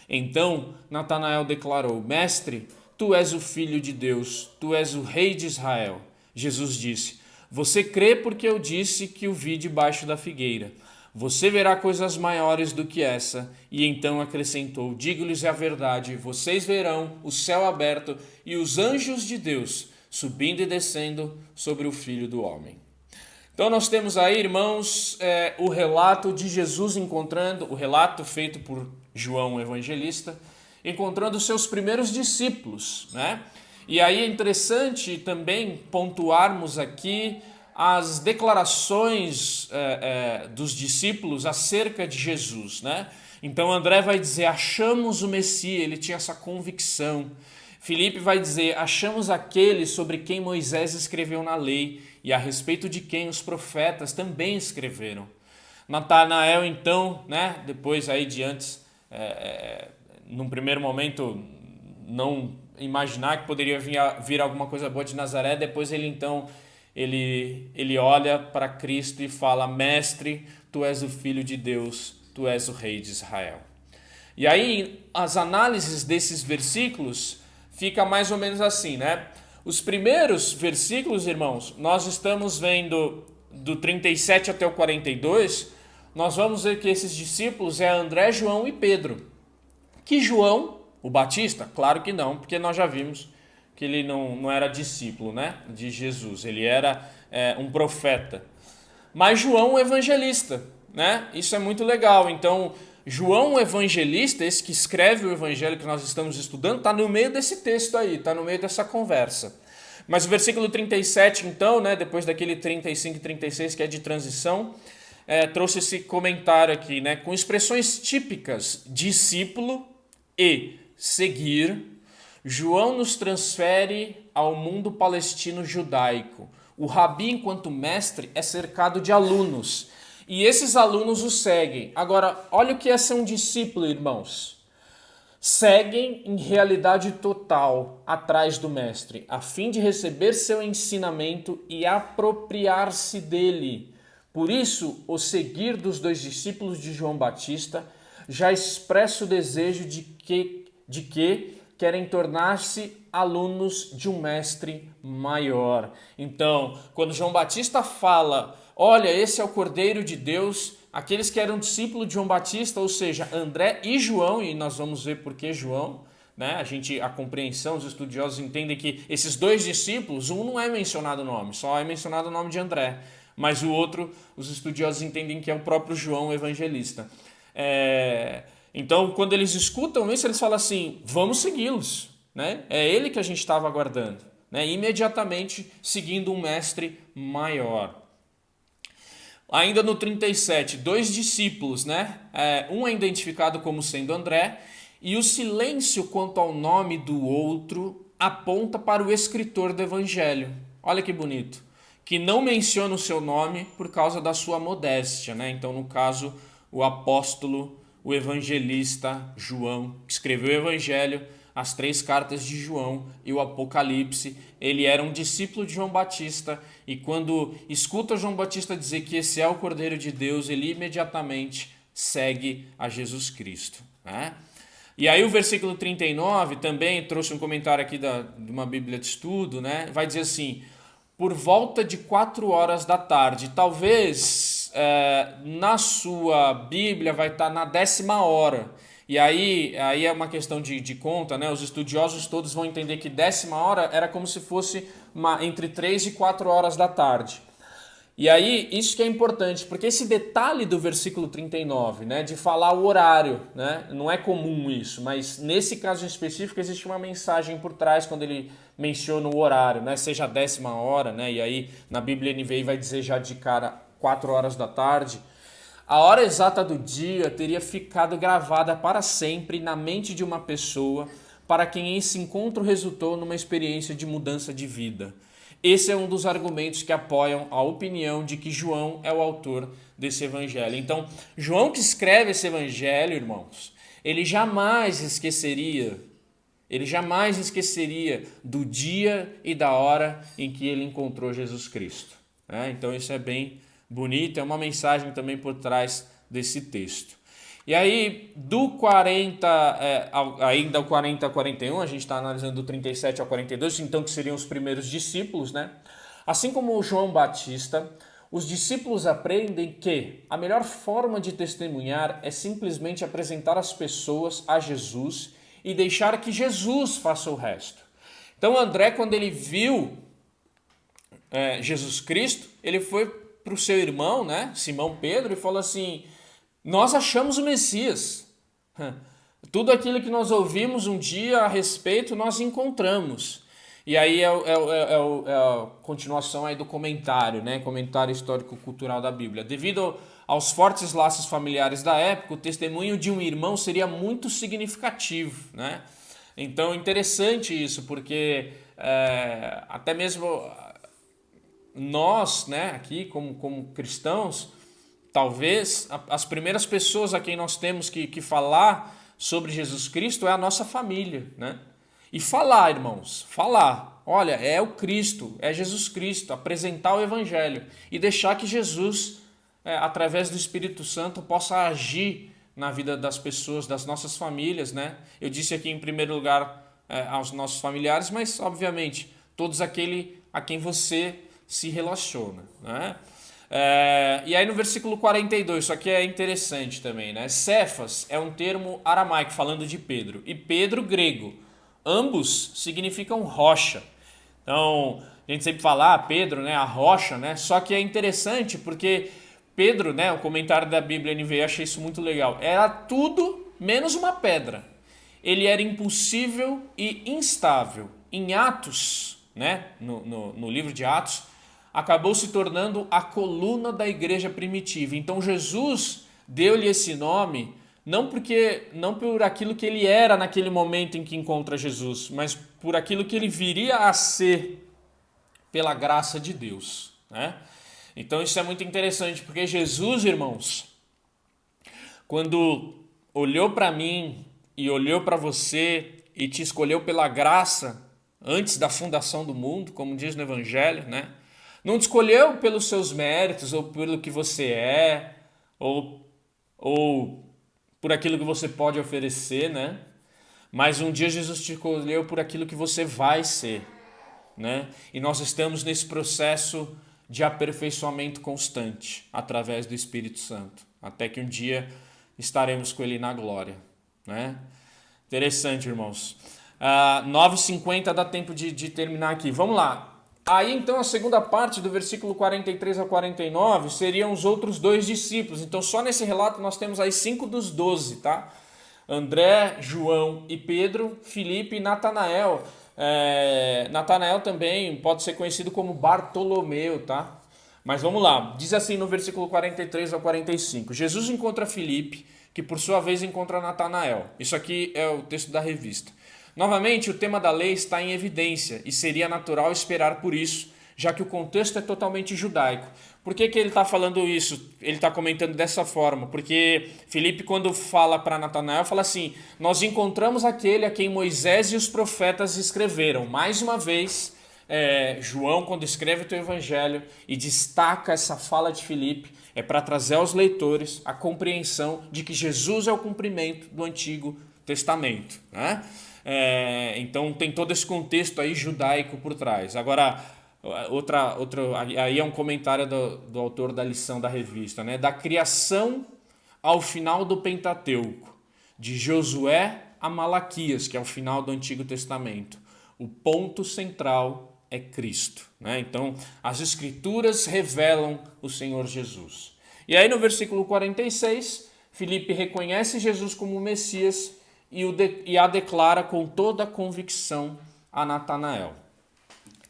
Speaker 1: Então Natanael declarou, mestre, tu és o Filho de Deus, tu és o Rei de Israel. Jesus disse, você crê porque eu disse que o vi debaixo da figueira. Você verá coisas maiores do que essa. E então acrescentou, digo-lhes a verdade, vocês verão o céu aberto e os anjos de Deus subindo e descendo sobre o Filho do Homem. Então nós temos aí, irmãos, o relato de Jesus encontrando, o relato feito por João o Evangelista, encontrando os seus primeiros discípulos, né? E aí é interessante também pontuarmos aqui as declarações dos discípulos acerca de Jesus, né? Então André vai dizer, achamos o Messias, ele tinha essa convicção. Filipe vai dizer, achamos aquele sobre quem Moisés escreveu na lei e a respeito de quem os profetas também escreveram. Natanael então, né? Depois aí de antes, num primeiro momento, não imaginar que poderia vir alguma coisa boa de Nazaré, depois ele então ele olha para Cristo e fala, mestre, tu és o Filho de Deus, tu és o Rei de Israel. E aí as análises desses versículos fica mais ou menos assim, né? Os primeiros versículos, irmãos, nós estamos vendo do 37 até o 42, nós vamos ver que esses discípulos é André, João e Pedro. Que João, o Batista? Claro que não, porque nós já vimos que ele não era discípulo, né, de Jesus, ele era um profeta. Mas João o evangelista, né? Isso é muito legal. Então, João o evangelista, esse que escreve o evangelho que nós estamos estudando, está no meio desse texto aí, está no meio dessa conversa. Mas o versículo 37, então, né, depois daquele 35 e 36, que é de transição, trouxe esse comentário aqui, né, com expressões típicas, discípulo e seguir, João nos transfere ao mundo palestino judaico. O rabi, enquanto mestre, é cercado de alunos. E esses alunos o seguem. Agora, olha o que é ser um discípulo, irmãos. Seguem em realidade total atrás do mestre, a fim de receber seu ensinamento e apropriar-se dele. Por isso, o seguir dos dois discípulos de João Batista já expressa o desejo de que querem tornar-se alunos de um mestre maior. Então, quando João Batista fala, olha, esse é o Cordeiro de Deus, aqueles que eram discípulos de João Batista, ou seja, André e João, e nós vamos ver por que João, né? A compreensão, os estudiosos entendem que esses dois discípulos, um não é mencionado o nome, só é mencionado o nome de André, mas o outro, os estudiosos entendem que é o próprio João o evangelista. Então, quando eles escutam isso, eles falam assim, vamos segui-los, né? É ele que a gente estava aguardando, né? Imediatamente seguindo um mestre maior. Ainda no 37, dois discípulos, né? Um é identificado como sendo André, e o silêncio quanto ao nome do outro aponta para o escritor do evangelho. Olha que bonito. Que não menciona o seu nome por causa da sua modéstia, né? Então, no caso, o apóstolo, o evangelista João, que escreveu o evangelho, as 3 cartas de João e o Apocalipse. Ele era um discípulo de João Batista e quando escuta João Batista dizer que esse é o Cordeiro de Deus, ele imediatamente segue a Jesus Cristo, né? E aí o versículo 39 também trouxe um comentário aqui de uma Bíblia de estudo, né? Vai dizer assim, por volta de 4 horas da tarde, talvez na sua Bíblia vai estar na 10ª hora. E aí é uma questão de conta, né? Os estudiosos todos vão entender que 10ª hora era como se fosse entre 3 e 4 horas da tarde. E aí, isso que é importante, porque esse detalhe do versículo 39, né, de falar o horário, né, não é comum isso, mas nesse caso em específico existe uma mensagem por trás quando ele menciona o horário, né, seja a 10ª hora, né, e aí na Bíblia NVI vai dizer já de cara 4 horas da tarde. A hora exata do dia teria ficado gravada para sempre na mente de uma pessoa para quem esse encontro resultou numa experiência de mudança de vida. Esse é um dos argumentos que apoiam a opinião de que João é o autor desse evangelho. Então, João que escreve esse evangelho, irmãos, ele jamais esqueceria do dia e da hora em que ele encontrou Jesus Cristo. Então, isso é bem bonito, é uma mensagem também por trás desse texto. E aí, do 40, ainda o 40 a 41, a gente está analisando do 37 ao 42, então que seriam os primeiros discípulos, né? Assim como o João Batista, os discípulos aprendem que a melhor forma de testemunhar é simplesmente apresentar as pessoas a Jesus e deixar que Jesus faça o resto. Então André, quando ele viu Jesus Cristo, ele foi para o seu irmão, né, Simão Pedro, e falou assim, nós achamos o Messias. Tudo aquilo que nós ouvimos um dia a respeito, nós encontramos. E aí é a continuação aí do comentário, né? Comentário histórico-cultural da Bíblia. Devido aos fortes laços familiares da época, o testemunho de um irmão seria muito significativo, né? Então, interessante isso, porque até mesmo nós, né, aqui como cristãos, talvez as primeiras pessoas a quem nós temos que falar sobre Jesus Cristo é a nossa família, né? E falar, irmãos, falar, olha, é o Cristo, é Jesus Cristo, apresentar o Evangelho e deixar que Jesus, através do Espírito Santo, possa agir na vida das pessoas, das nossas famílias, né? Eu disse aqui em primeiro lugar aos nossos familiares, mas obviamente todos aquele a quem você se relaciona, né? E aí no versículo 42, isso aqui é interessante também, né? Cefas é um termo aramaico falando de Pedro e Pedro grego. Ambos significam rocha. Então, a gente sempre fala, Pedro, né, a rocha, né? Só que é interessante porque Pedro, né, o comentário da Bíblia NVI, achei isso muito legal. Era tudo menos uma pedra. Ele era impossível e instável. Em Atos, né, no livro de Atos, acabou se tornando a coluna da igreja primitiva. Então Jesus deu-lhe esse nome não por aquilo que ele era naquele momento em que encontra Jesus, mas por aquilo que ele viria a ser pela graça de Deus, né? Então isso é muito interessante, porque Jesus, irmãos, quando olhou para mim e olhou para você e te escolheu pela graça antes da fundação do mundo, como diz no Evangelho, né? Não te escolheu pelos seus méritos ou pelo que você é ou por aquilo que você pode oferecer, né? Mas um dia Jesus te escolheu por aquilo que você vai ser, né? E nós estamos nesse processo de aperfeiçoamento constante através do Espírito Santo, até que um dia estaremos com Ele na glória, né? Interessante, irmãos. 9h50 dá tempo de terminar aqui. Vamos lá. Aí então a segunda parte do versículo 43 a 49 seriam os outros 2 discípulos. Então só nesse relato nós temos aí 5 dos 12, tá? André, João e Pedro, Filipe e Natanael. Natanael também pode ser conhecido como Bartolomeu, tá? Mas vamos lá, diz assim no versículo 43 ao 45. Jesus encontra Filipe, que por sua vez encontra Natanael. Isso aqui é o texto da revista. Novamente, o tema da lei está em evidência e seria natural esperar por isso, já que o contexto é totalmente judaico. Por que ele está falando isso? Ele está comentando dessa forma, porque Filipe, quando fala para Natanael, fala assim: nós encontramos aquele a quem Moisés e os profetas escreveram. Mais uma vez, João, quando escreve o teu evangelho e destaca essa fala de Filipe, é para trazer aos leitores a compreensão de que Jesus é o cumprimento do Antigo Testamento, né? Então tem todo esse contexto aí judaico por trás. Agora, aí é um comentário do autor da lição da revista, né? Da criação ao final do Pentateuco, de Josué a Malaquias, que é o final do Antigo Testamento. O ponto central é Cristo, né? Então, as Escrituras revelam o Senhor Jesus. E aí no versículo 46, Filipe reconhece Jesus como o Messias e a declara com toda a convicção a Natanael.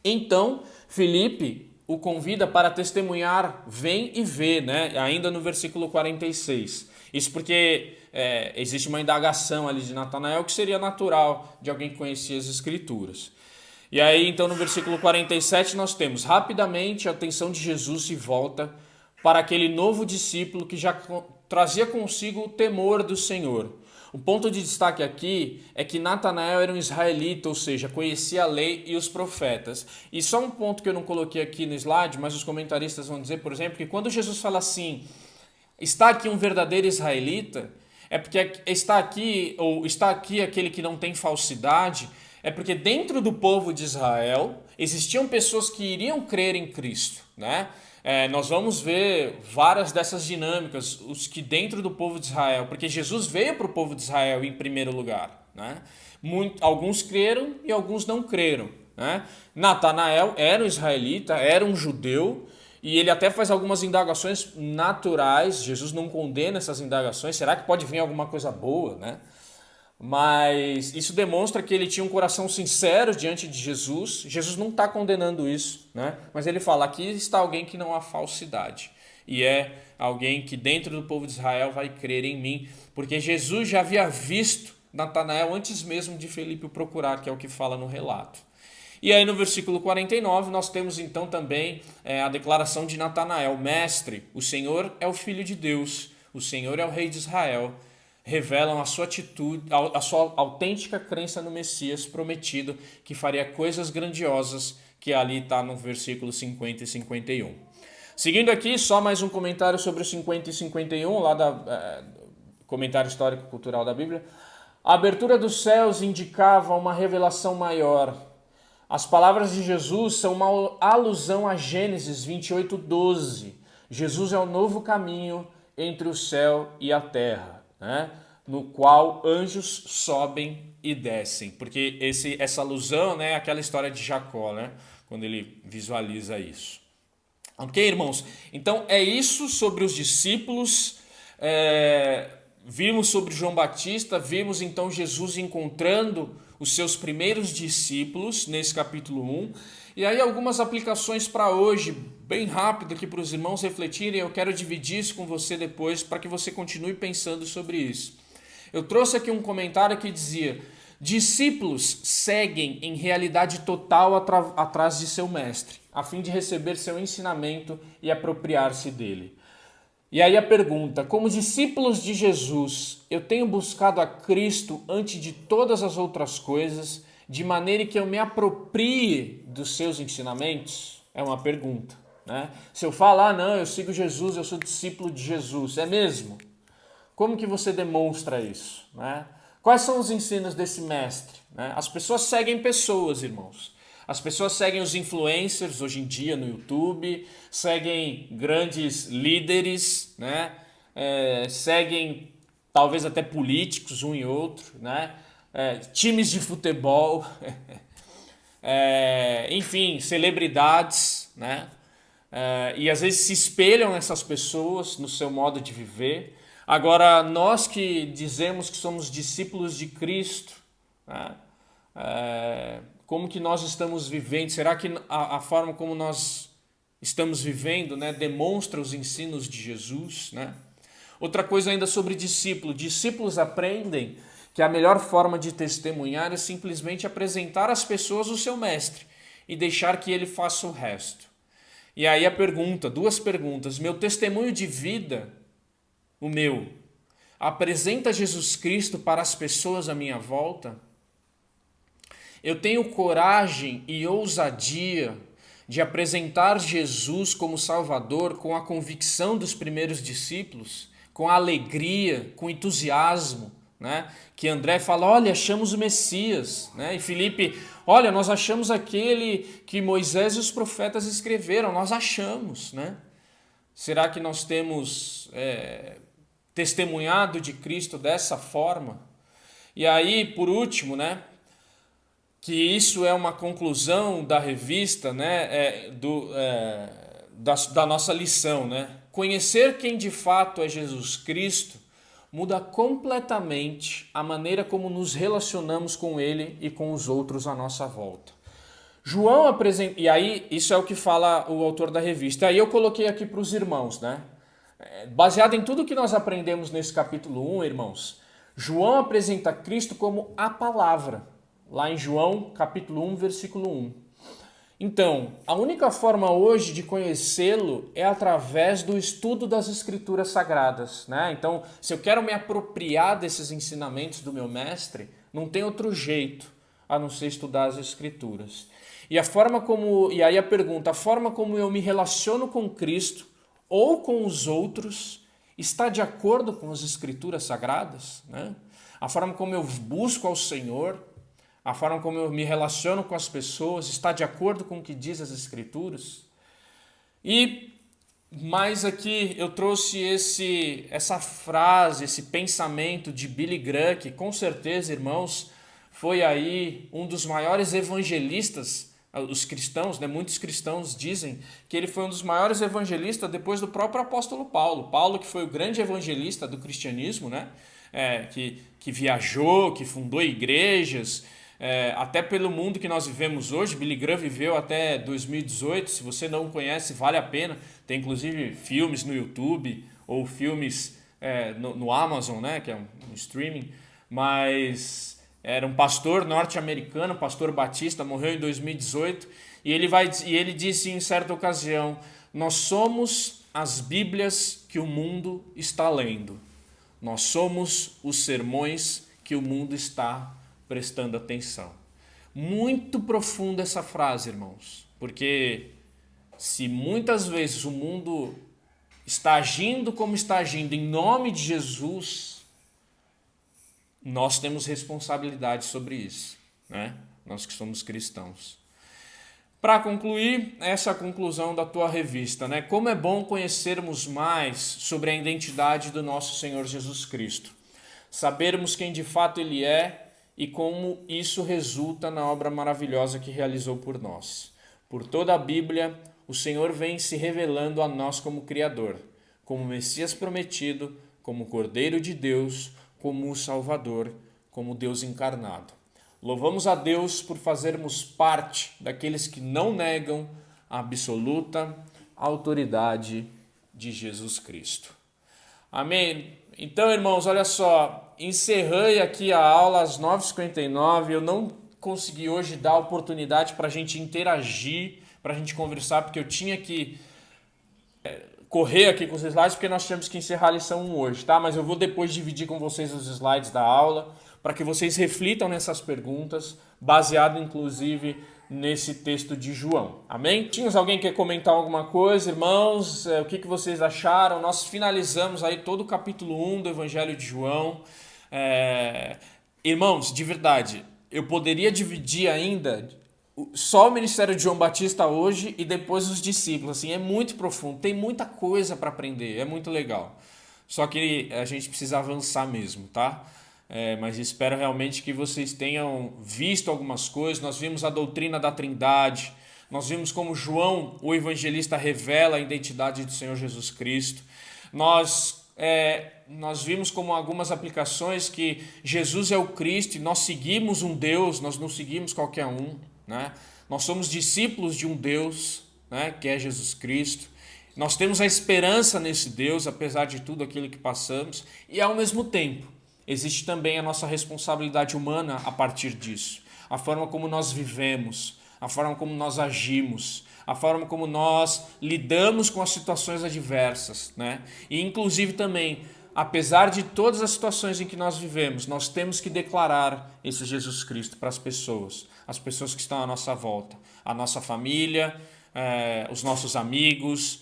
Speaker 1: Então, Filipe o convida para testemunhar, vem e vê, né? Ainda no versículo 46. Isso porque existe uma indagação ali de Natanael que seria natural de alguém que conhecia as Escrituras. E aí, então, no versículo 47, nós temos: rapidamente a atenção de Jesus se volta para aquele novo discípulo que já trazia consigo o temor do Senhor. O ponto de destaque aqui é que Natanael era um israelita, ou seja, conhecia a lei e os profetas. E só um ponto que eu não coloquei aqui no slide, mas os comentaristas vão dizer, por exemplo, que quando Jesus fala assim: está aqui um verdadeiro israelita, é porque está aqui aquele que não tem falsidade, é porque dentro do povo de Israel existiam pessoas que iriam crer em Cristo, né? Nós vamos ver várias dessas dinâmicas, os que dentro do povo de Israel, porque Jesus veio para o povo de Israel em primeiro lugar, né? Alguns creram e alguns não creram, né? Natanael era um israelita, era um judeu, e ele até faz algumas indagações naturais. Jesus não condena essas indagações. Será que pode vir alguma coisa boa, né? Mas isso demonstra que ele tinha um coração sincero diante de Jesus. Jesus não está condenando isso, né? Mas ele fala: aqui está alguém que não há falsidade. E é alguém que dentro do povo de Israel vai crer em mim. Porque Jesus já havia visto Natanael antes mesmo de Filipe o procurar, que é o que fala no relato. E aí no versículo 49 nós temos então também a declaração de Natanael: mestre, o Senhor é o Filho de Deus, o Senhor é o Rei de Israel. Revelam a sua atitude, a sua autêntica crença no Messias prometido, que faria coisas grandiosas, que ali está no versículo 50 e 51. Seguindo aqui, só mais um comentário sobre o 50 e 51, lá da comentário histórico-cultural da Bíblia. A abertura dos céus indicava uma revelação maior. As palavras de Jesus são uma alusão a Gênesis 28:12. Jesus é o novo caminho entre o céu e a terra, né? No qual anjos sobem e descem, porque essa alusão, né, é aquela história de Jacó, né, quando ele visualiza isso. Ok, irmãos? Então é isso sobre os discípulos. Vimos sobre João Batista, vimos então Jesus encontrando os seus primeiros discípulos nesse capítulo 1. E aí algumas aplicações para hoje, bem rápido aqui para os irmãos refletirem. Eu quero dividir isso com você depois para que você continue pensando sobre isso. Eu trouxe aqui um comentário que dizia: discípulos seguem em realidade total atrás de seu mestre, a fim de receber seu ensinamento e apropriar-se dele. E aí a pergunta: como discípulos de Jesus, eu tenho buscado a Cristo antes de todas as outras coisas, de maneira que eu me aproprie dos seus ensinamentos? É uma pergunta, né? Se eu falar: não, eu sigo Jesus, eu sou discípulo de Jesus, é mesmo? Como que você demonstra isso, né? Quais são os ensinos desse mestre, né? As pessoas seguem pessoas, irmãos. As pessoas seguem os influencers hoje em dia no YouTube, seguem grandes líderes, né? Seguem talvez até políticos, um e outro, né? Times de futebol, enfim, celebridades, né? E às vezes se espelham nessas pessoas no seu modo de viver. Agora, nós que dizemos que somos discípulos de Cristo, né? Como que nós estamos vivendo? Será que a forma como nós estamos vivendo, né, demonstra os ensinos de Jesus, né? Outra coisa ainda sobre discípulo. Discípulos aprendem que a melhor forma de testemunhar é simplesmente apresentar às pessoas o seu mestre e deixar que ele faça o resto. E aí a pergunta, duas perguntas. Meu testemunho de vida, o meu, apresenta Jesus Cristo para as pessoas à minha volta? Eu tenho coragem e ousadia de apresentar Jesus como Salvador com a convicção dos primeiros discípulos, com alegria, com entusiasmo, né? Que André fala, olha, achamos o Messias, né? E Filipe, olha, nós achamos aquele que Moisés e os profetas escreveram, nós achamos, né? Será que nós temos testemunhado de Cristo dessa forma? E aí, por último, né? Que isso é uma conclusão da revista, né? Da nossa lição, né? Conhecer quem de fato é Jesus Cristo muda completamente a maneira como nos relacionamos com Ele e com os outros à nossa volta. João apresenta... E aí, isso é o que fala o autor da revista. Aí eu coloquei aqui para os irmãos, né? Baseado em tudo que nós aprendemos nesse capítulo 1, irmãos, João apresenta Cristo como a palavra, lá em João capítulo 1, versículo 1. Então, a única forma hoje de conhecê-lo é através do estudo das Escrituras Sagradas, né? Então, se eu quero me apropriar desses ensinamentos do meu mestre, não tem outro jeito a não ser estudar as Escrituras. E aí a pergunta, a forma como eu me relaciono com Cristo ou com os outros está de acordo com as Escrituras Sagradas, né? A forma como eu busco ao Senhor, a forma como eu me relaciono com as pessoas está de acordo com o que diz as Escrituras? E mais aqui eu trouxe essa frase, esse pensamento de Billy Graham, que com certeza, irmãos, foi aí um dos maiores evangelistas, os cristãos, né? Muitos cristãos dizem que ele foi um dos maiores evangelistas depois do próprio apóstolo Paulo. Paulo, que foi o grande evangelista do cristianismo, né? Que viajou, que fundou igrejas, até pelo mundo que nós vivemos hoje. Billy Graham viveu até 2018, se você não conhece, vale a pena. Tem inclusive filmes no YouTube ou filmes no Amazon, né, que é um streaming, mas era um pastor norte-americano, pastor batista, morreu em 2018, e ele disse em certa ocasião, nós somos as Bíblias que o mundo está lendo, nós somos os sermões que o mundo está prestando atenção. Muito profunda essa frase, irmãos, porque se muitas vezes o mundo está agindo como está agindo em nome de Jesus, nós temos responsabilidade sobre isso, né? Nós que somos cristãos. Para concluir, essa conclusão da tua revista, né? Como é bom conhecermos mais sobre a identidade do nosso Senhor Jesus Cristo, sabermos quem de fato Ele é e como isso resulta na obra maravilhosa que realizou por nós. Por toda a Bíblia, o Senhor vem se revelando a nós como Criador, como Messias prometido, como Cordeiro de Deus, como o Salvador, como Deus encarnado. Louvamos a Deus por fazermos parte daqueles que não negam a absoluta autoridade de Jesus Cristo. Amém? Então, irmãos, olha só, encerrei aqui a aula às 9h59, eu não consegui hoje dar oportunidade para a gente interagir, para a gente conversar, porque eu tinha que correr aqui com os slides, porque nós tínhamos que encerrar a lição 1 hoje, tá? Mas eu vou depois dividir com vocês os slides da aula, para que vocês reflitam nessas perguntas, baseado inclusive nesse texto de João. Amém? Tinha alguém que quer comentar alguma coisa, irmãos? O que vocês acharam? Nós finalizamos aí todo o capítulo 1 do Evangelho de João. Irmãos, de verdade, eu poderia dividir ainda só o ministério de João Batista hoje e depois os discípulos. Assim, é muito profundo, tem muita coisa para aprender, é muito legal. Só que a gente precisa avançar mesmo, tá? Mas espero realmente que vocês tenham visto algumas coisas. Nós vimos a doutrina da Trindade, nós vimos como João, o evangelista, revela a identidade do Senhor Jesus Cristo. Nós nós vimos como algumas aplicações que Jesus é o Cristo e nós seguimos um Deus, nós não seguimos qualquer um, né? Nós somos discípulos de um Deus, né, que é Jesus Cristo. Nós temos a esperança nesse Deus, apesar de tudo aquilo que passamos, e ao mesmo tempo existe também a nossa responsabilidade humana a partir disso. A forma como nós vivemos, a forma como nós agimos, a forma como nós lidamos com as situações adversas, né? E inclusive também, apesar de todas as situações em que nós vivemos, nós temos que declarar esse Jesus Cristo para as pessoas que estão à nossa volta, a nossa família, os nossos amigos,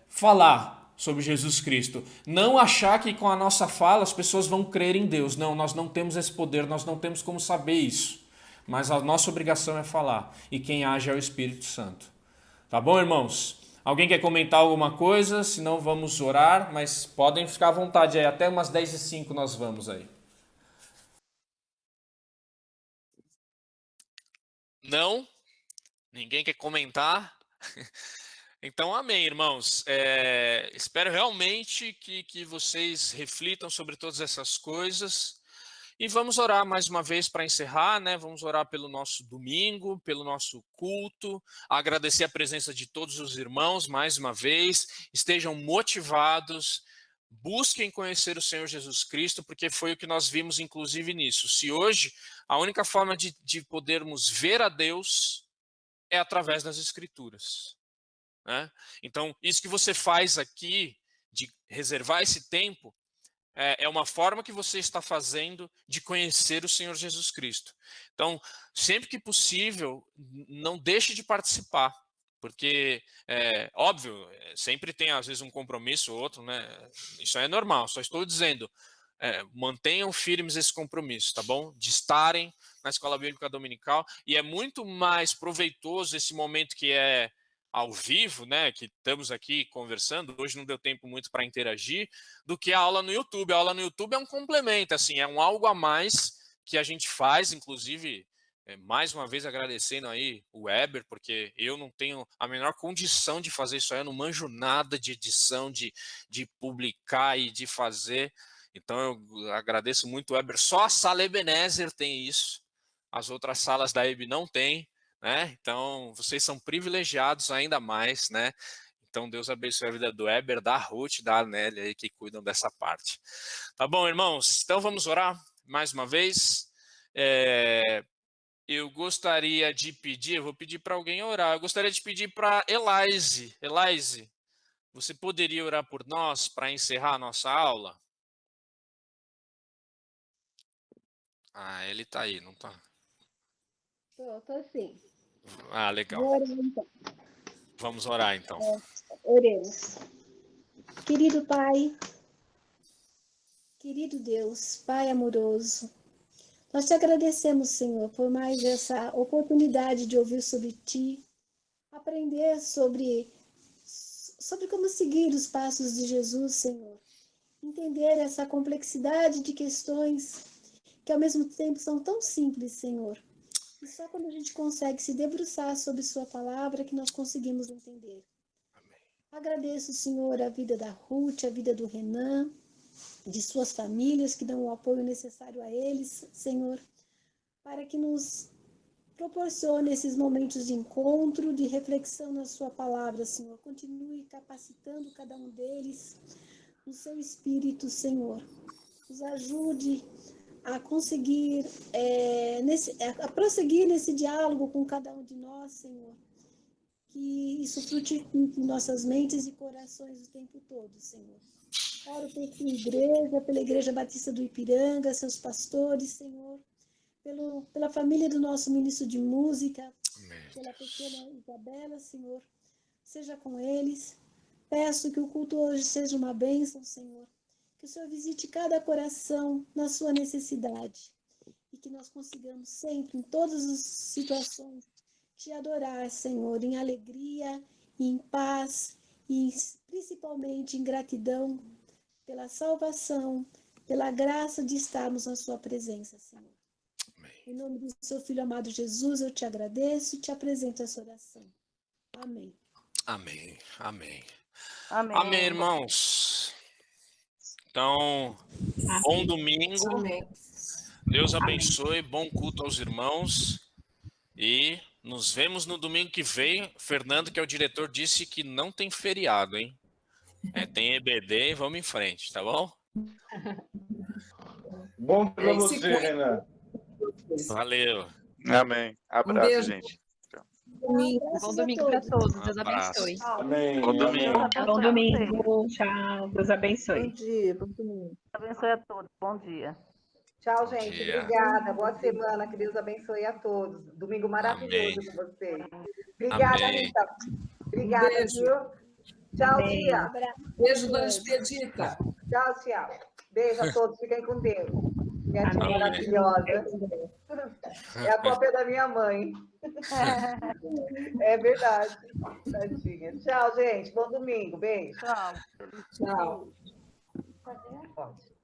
Speaker 1: falar sobre Jesus Cristo. Não achar que com a nossa fala as pessoas vão crer em Deus. Não, nós não temos esse poder, nós não temos como saber isso. Mas a nossa obrigação é falar. E quem age é o Espírito Santo. Tá bom, irmãos? Alguém quer comentar alguma coisa? Se não, vamos orar. Mas podem ficar à vontade aí. Até umas 10h05 nós vamos aí.
Speaker 2: Não? Ninguém quer comentar? Então, amém, irmãos. Espero realmente que vocês reflitam sobre todas essas coisas. E vamos orar mais uma vez para encerrar, né? Vamos orar pelo nosso domingo, pelo nosso culto, agradecer a presença de todos os irmãos mais uma vez. Estejam motivados, busquem conhecer o Senhor Jesus Cristo, porque foi o que nós vimos, inclusive, nisso. Se hoje a única forma de podermos ver a Deus é através das Escrituras, né? Então, isso que você faz aqui, de reservar esse tempo, é uma forma que você está fazendo de conhecer o Senhor Jesus Cristo. Então, sempre que possível, não deixe de participar, porque, óbvio, sempre tem às vezes um compromisso ou outro, né? Isso é normal, só estou dizendo, mantenham firmes esse compromisso, tá bom? De estarem na Escola Bíblica Dominical, e é muito mais proveitoso esse momento que é ao vivo, né, que estamos aqui conversando, hoje não deu tempo muito para interagir, do que a aula no YouTube. A aula no YouTube é um complemento, assim, é um algo a mais que a gente faz, inclusive, mais uma vez agradecendo aí o Weber, porque eu não tenho a menor condição de fazer isso aí, eu não manjo nada de edição, de publicar e de fazer, então eu agradeço muito o Weber. Só a sala Ebenezer tem isso, as outras salas da EB não tem, né? Então vocês são privilegiados ainda mais, né? Então Deus abençoe a vida do Weber, da Ruth, da Arnélia aí que cuidam dessa parte. Tá bom, irmãos? Então vamos orar mais uma vez. Eu gostaria de pedir, eu vou pedir para alguém orar. Eu gostaria de pedir para Elaise. Elaise, você poderia orar por nós para encerrar a nossa aula? Ah, ele está aí, não está?
Speaker 3: Tô sim.
Speaker 2: Ah, legal.
Speaker 3: Vou orar então.
Speaker 2: Vamos orar então.
Speaker 3: Oremos. Querido Pai, querido Deus, Pai amoroso, nós te agradecemos, Senhor, por mais essa oportunidade de ouvir sobre Ti, aprender sobre como seguir os passos de Jesus, Senhor. Entender essa complexidade de questões que ao mesmo tempo são tão simples, Senhor. E só quando a gente consegue se debruçar sobre Sua palavra que nós conseguimos entender. Agradeço, Senhor, a vida da Ruth, a vida do Renan, de suas famílias que dão o apoio necessário a eles, Senhor, para que nos proporcione esses momentos de encontro, de reflexão na Sua palavra, Senhor. Continue capacitando cada um deles no seu espírito, Senhor. Nos ajude a conseguir, a prosseguir nesse diálogo com cada um de nós, Senhor. Que isso frutifique em nossas mentes e corações o tempo todo, Senhor. Oro por sua igreja, pela Igreja Batista do Ipiranga, seus pastores, Senhor, pela família do nosso ministro de música, pela pequena Isabela, Senhor, seja com eles. Peço que o culto hoje seja uma bênção, Senhor, que o Senhor visite cada coração na sua necessidade e que nós consigamos sempre, em todas as situações, te adorar, Senhor, em alegria, em paz e principalmente em gratidão pela salvação, pela graça de estarmos na sua presença, Senhor.
Speaker 2: Amém.
Speaker 3: Em nome do seu Filho amado Jesus, eu te agradeço e te apresento essa oração. Amém.
Speaker 2: Amém. Amém.
Speaker 4: Amém.
Speaker 2: Amém, irmãos. Então, bom domingo.
Speaker 4: Amém.
Speaker 2: Deus abençoe. Bom culto aos irmãos. E nos vemos no domingo que vem. Fernando, que é o diretor, disse que não tem feriado, hein? Tem EBD e vamos em frente, tá bom?
Speaker 5: Bom para
Speaker 4: Se
Speaker 5: você,
Speaker 4: cuida.
Speaker 5: Renan.
Speaker 2: Valeu.
Speaker 6: Amém. Abraço,
Speaker 4: beijo.
Speaker 6: gente.
Speaker 3: Abraços
Speaker 7: Bom
Speaker 3: a
Speaker 7: domingo para
Speaker 3: todos.
Speaker 7: todos. Deus
Speaker 2: Abraço.
Speaker 7: abençoe.
Speaker 5: Amém.
Speaker 6: Bom domingo.
Speaker 5: Amém.
Speaker 7: Bom domingo. Tchau. Deus abençoe.
Speaker 8: Bom dia, bom domingo.
Speaker 9: Abençoe a todos. Bom dia.
Speaker 10: Tchau,
Speaker 2: Bom
Speaker 10: gente.
Speaker 2: dia.
Speaker 10: Obrigada. Boa semana. Que Deus abençoe a todos. Domingo maravilhoso
Speaker 2: Amém.
Speaker 10: com vocês. Obrigada,
Speaker 2: Amém.
Speaker 10: Rita. Obrigada,
Speaker 4: Beijo.
Speaker 10: viu? Tchau,
Speaker 7: Amém.
Speaker 10: tia.
Speaker 4: Beijo, Dona Expedita.
Speaker 10: Tchau, tia. Beijo a todos. Fiquem com Deus. Minha tia
Speaker 2: Amém.
Speaker 10: maravilhosa. É a cópia da minha mãe. É verdade. Tadinha. Tchau, gente. Bom domingo. Beijo.
Speaker 9: Tchau.
Speaker 4: Tchau.
Speaker 10: Pode.